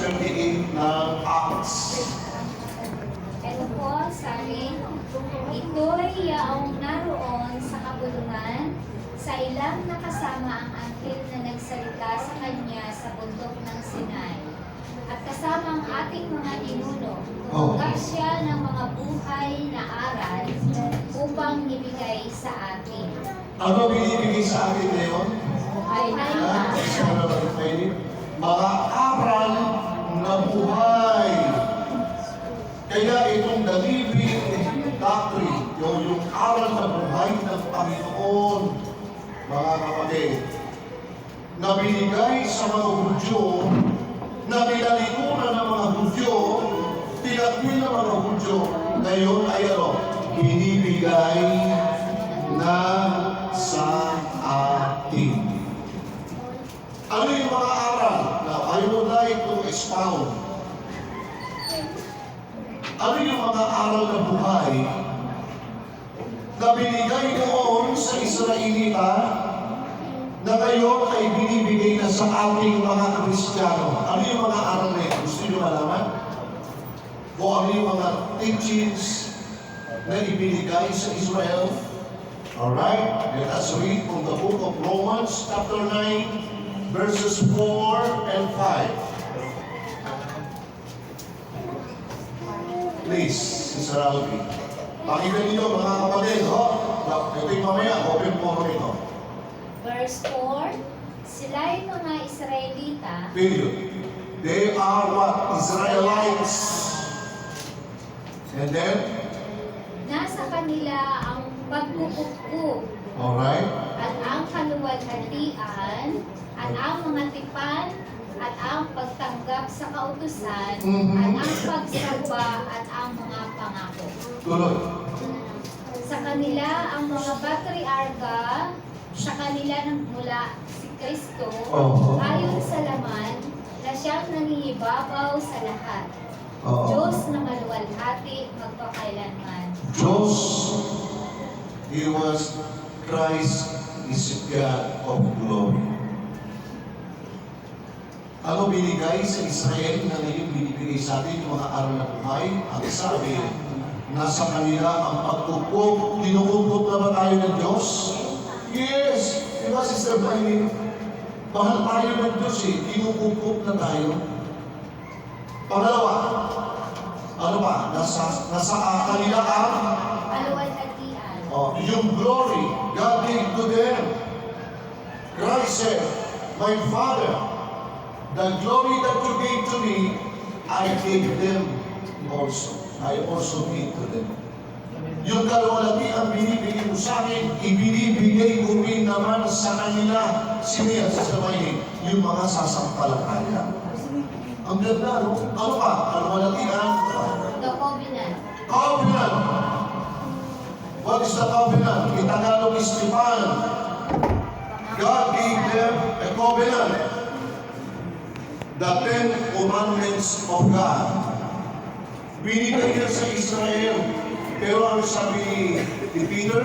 38 ng Acts. Ito po, sabi, ito'y yaong naroon sa kabulungan, sa ilang nakasama ang anghel na nagsalita sa kanya sa bundok ng Sinai. At kasama ang ating mga ninuno, tumugak siya ng mga buhay na aral upang ibigay sa atin. Ano binibigay sa atin ngayon? Ay na. Mga aral na buhay. Kaya itong the living doctrine, yung aral na buhay ng Panginoon, mga kapatid, na binigay sa mga Hudyo, na pinalikuran ng mga Hudyo, tinatwil ng mga Hudyo, ngayon ay ano, binibigay na sa atin. Ano yung mga aral? Now, I would like to expound. Ano yung mga aral na buhay na binigay noon sa Israelita na ngayon ay binibigay na sa ating mga Kristiyano? Ano yung mga aral na yun? Gusto nyo malaman? O ano yung mga teachings na ibinigay sa Israel? Alright, let us read from the book of Romans chapter 9 verses 4 and 5. Please, Sister Alvin. Pakinggan niyo mga kapatid, ho? Ito yung mamaya, open forum ito. Verse 4, sila'y mga Israelita. Period. They are what? Israelites. And then? Nasa kanila ang pagpupukpok Alright. at ang kaluwalhatian at ang mga tipan at ang pagtanggap sa kautusan at ang pagsamba at ang mga pangako. Tuloy. Sa kanila ang mga patriarka, sa kanila nang mula si Kristo, ayon sa laman na siyang nangingibabaw sa lahat. Diyos na maluwalhati magpakailanman. Diyos, He was Christ is God of glory. Ano binigay sa Israel na ngayon binibigay sa atin yung mga aral na buhay? Ang sabi, nasa kanila ang pagpupok. Tinukupok na ba tayo ng Diyos? Yes! Diba, Sister Bailey? Mahal tayo ng Diyos eh. Tinukupok na tayo. Pangalawa, ano ba? Nasa kanila ang Kaluwalhatian. yung glory God gave to them. Christ said, my Father, the glory that you gave to me, I gave them also. I also gave to them. Yung kaluwalhatian binibigay mo sa akin, ibinibigay ko rin naman sa kanila. Siniya sa sabay, yung mga sasampalataya. Ang ganda, no? Ano pa? Kaluwalhatian? The covenant. Covenant. What is the covenant? In Tagalog is Tipan. God gave them a covenant. The 10 Commandments of God. Binigay niya sa Israel. Pero ang sabi ni Peter,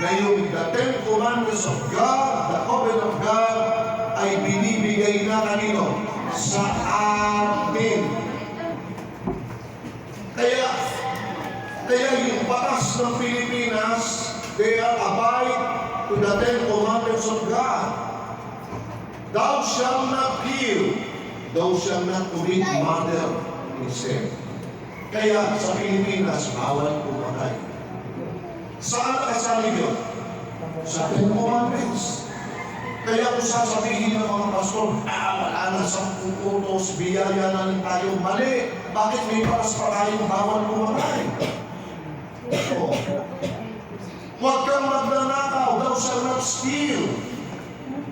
na yung the 10 Commandments of God, the covenant of God, ay binibigay na kanino? Sa atin. Kaya yung batas ng Pilipinas, they are abide to the 10 Commandments of God. Thou shalt not kill. Thou shalt not commit murder in sin. Kaya sa Pilipinas, bawal pumatay. Saan nakasali yun? Sa 10 Commandments. Kaya kung sasabihin ng mga pastor, wala na 10 utos, biyaya na lang tayo. Mali. Bakit may paras pa tayong bawal pumatay? So, huwag kang magnanakaw. Thou shalt not steal.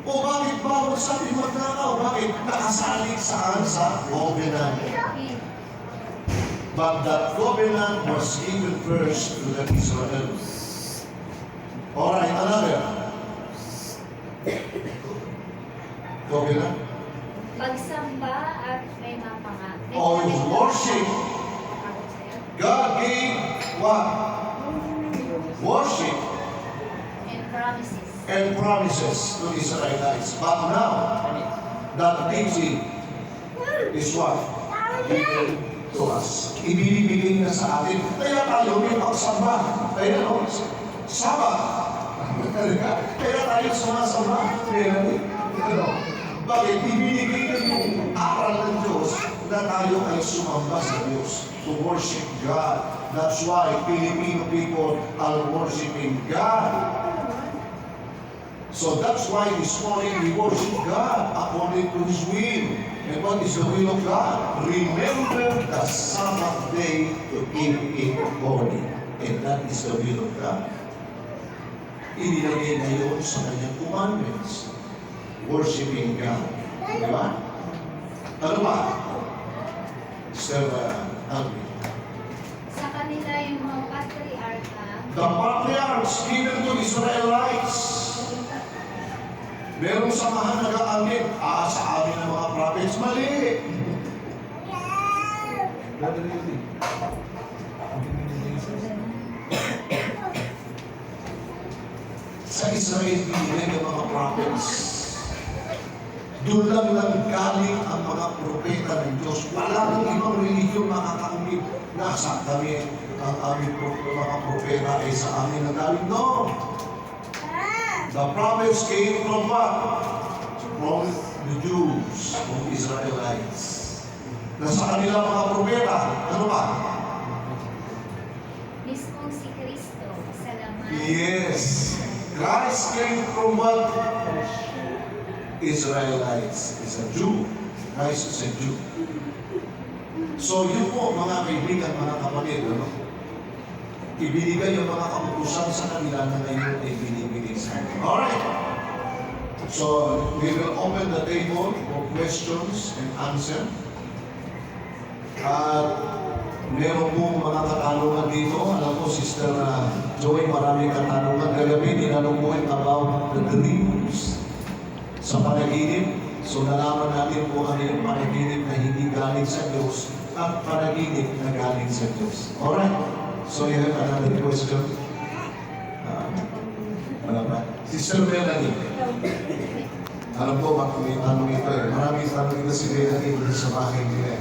O bakit bawal sa atin magnakaw? Bakit? Nakasali saan? Sa covenant. But that covenant was given first to the Israelites. Alright, another. Covenant. Pagsamba at may mga pangako. Or worship. God gave what? Worship And promises. and promises to Israelites. But now, that teaching is what? Given to us. Ibibigay na sa atin. Kaya tayo may pagsamba. Kaya no? Saba. Kaya tayo sumasamba. Kaya ano? Bakit? Ibinigay na yung aral ng Diyos na tayo ay sumamba sa Diyos to worship God. That's why Filipino people are worshiping God. So that's why this morning we worship God according to His will. And what is the will of God? Remember the Sabbath day to keep it holy. And that is the will of God. Inilagay na yun sa kanyang commandments. Worshiping God. Di ba? Ano ba? Sir Alvin. Sa kanila yung mga patriarka, The patriarchs given to Israelites. Merong samahan nag-aalip. Sa amin ng mga prophets, mali. Sa Israel, binigay ng mga prophets. Doon lang galing ang mga propeta ng Diyos. Walang ibang religiyon makakaumit. Nasa kami, ang aming mga propeta ay sa amin na galing. No! The prophets came from what? From the Jews, from Israelites. Nasa kanila mga propeta, ano ba? mismong si Kristo sa laman. Yes. Christ came from what? Israelites. Is a Jew. Christ is a Jew. So yun po mga kaibigan, mga kapatid, ano? Ibinigay yung mga kaputusan sa kanila na ngayon ay binibigay sa atin. Alright. So, we will open the table for questions and answer. At meron po mga katanungan dito. Alam ko, Sister Joy, maraming katanungan. Kagabi, tinanong mo about the dreams sa panaginip. So, nalaman natin po ano yung panaginip na hindi galing sa Diyos at panaginip na galing sa Diyos. Alright. So you have another question? Wala ba? Sister Melanie. Alam ko, bakit may tanong ito eh. Maraming tanong ito si Melanie sa bahay nila.